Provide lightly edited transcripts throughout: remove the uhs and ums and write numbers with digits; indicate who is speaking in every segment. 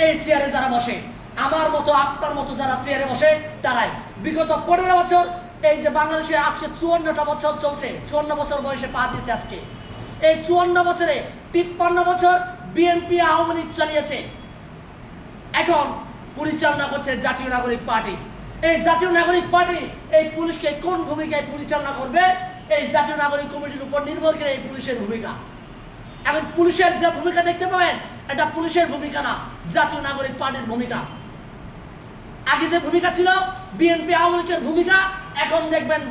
Speaker 1: এই চেয়ারে যারা বসে, আমার মতো আপনার মতো যারা চেয়ারে বসে তারাই। বিগত 15 বছর এই যে বাংলাদেশে আজকে 54টা বছর চলছে, 54 বছর বয়সে পা দিয়েছে আজকে। এই 54 বছরে 53 বছর বিএনপি আওয়ামী লীগ চালিয়েছে, এখন পরিচালনা করছে জাতীয় নাগরিক পার্টি। এই জাতীয় নাগরিক পার্টি এই পুলিশকে কোন ভূমিকায় পরিচালনা করবে, এই জাতীয় নাগরিক কমিটির উপর নির্ভর করে এই পুলিশের ভূমিকা। এখন পুলিশের যে ভূমিকা দেখতে পাবেন, এটা পুলিশের ভূমিকা না, জাতীয় নাগরিক পার্টির ভূমিকা। আগে যে ভূমিকা ছিল বিএনপি আওয়ামী লীগের ভূমিকা, এখন দেখবেন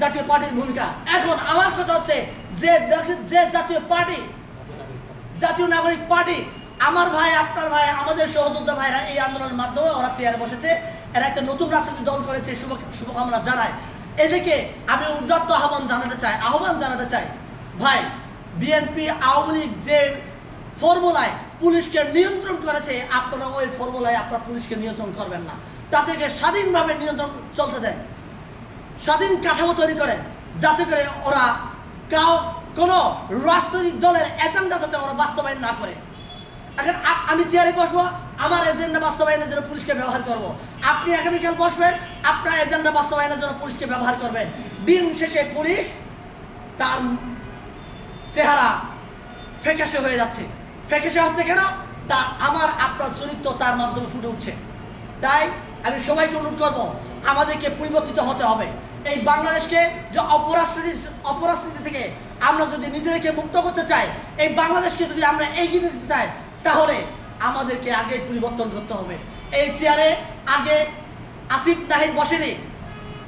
Speaker 1: জাতীয় পার্টির ভূমিকা। এখন আমার কথা হচ্ছে যে জাতীয় নাগরিক পার্টি, আমার ভাই, আপনার ভাই, আমাদের সহযোদ্ধা ভাইরা এই আন্দোলনের মাধ্যমে ওরা চেয়ারে বসেছে, এরা একটা নতুন রাজনৈতিক দল করেছে, শুভকামনা জানায়। এদিকে আমি উদাত্ত আহ্বান জানাতে চাই ভাই, বিএনপি আওয়ামী লীগ যে ফর্মুলায় পুলিশকে নিয়ন্ত্রণ করেছে, আপনারা ওই ফর্মুলায় আপনারা পুলিশকে নিয়ন্ত্রণ করবেন না। তাদেরকে স্বাধীনভাবে নিয়ন্ত্রণ চলতে দেন, স্বাধীন কাঠামো তৈরি করেন, যাতে করে ওরা কোনো রাজনৈতিক দলের এজেন্ডা যাতে ওরা বাস্তবায়ন না করে। এখন আমি চেয়ারে বসবো, আমার এজেন্ডা বাস্তবায়নের জন্য পুলিশকে ব্যবহার করব। আপনি আগামীকাল বসবেন, আপনার এজেন্ডা বাস্তবায়নের জন্য পুলিশকে ব্যবহার করবেন। দিন শেষে পুলিশ তার চেহারা ফ্যাকাশে হয়ে যাচ্ছে। ফ্যাকাশে হচ্ছে কেন? তা আমার আপনার চরিত্র তার মাধ্যমে ফুটে উঠছে। তাই আমি সবাইকে অনুরোধ করব, আমাদেরকে পরিবর্তিত হতে হবে। এই বাংলাদেশকে যে অপরাজনীতি থেকে আমরা যদি নিজেদেরকে মুক্ত করতে চাই, এই বাংলাদেশকে যদি আমরা এগিয়ে নিতে চাই, তাহলে আমাদেরকে আগে পরিবর্তন করতে হবে। এই চেয়ারে আগে আসিফ নাহিদ বসেনি,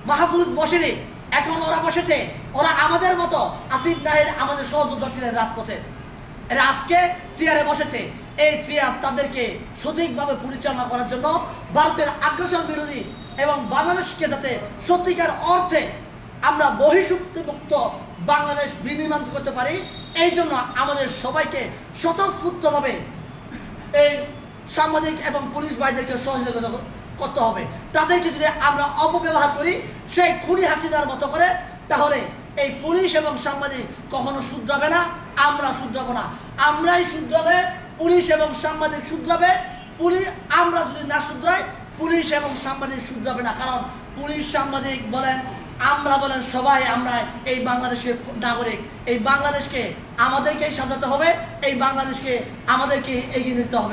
Speaker 1: মাহফুজ বসেনি, এখন ওরা বসেছে। ওরা আমাদের মতো, আসিফ নাহিদ আমাদের সহযোদ্ধা ছিলেন রাজপথে, এরা আজকে চেয়ারে বসেছে। এই চেয়ার তাদেরকে সঠিকভাবে পরিচালনা করার জন্য, ভারতের আগ্রাসন বিরোধী এবং বাংলাদেশকে যাতে সত্যিকার অর্থে আমরা বহিঃশক্তি মুক্ত বাংলাদেশ বিনির্মাণ করতে পারি, এই জন্য আমাদের সবাইকে স্বতঃস্ফূর্তভাবে এই সাংবাদিক এবং পুলিশ ভাইদেরকে সহযোগিতা করতে হবে। তাদেরকে যদি আমরা অপব্যবহার করি সেই খুনি হাসিনার মতো করে, তাহলে এই পুলিশ এবং সাংবাদিক কখনো শুধরাবে না, আমরা শুধরাবো না। আমরাই শুধরালে পুলিশ এবং সাংবাদিক শুধরাবে। আমরা যদি না শুধরাই, পুলিশ এবং সাংবাদিক শুধরাবে না। কারণ পুলিশ, সাংবাদিক বলেন, আমরা বলেন, সবাই আমরা এই বাংলাদেশের নাগরিক। এই বাংলাদেশকে আমাদেরকেই সাজাতে হবে, এই বাংলাদেশকে আমাদেরকে এগিয়ে নিতে হবে।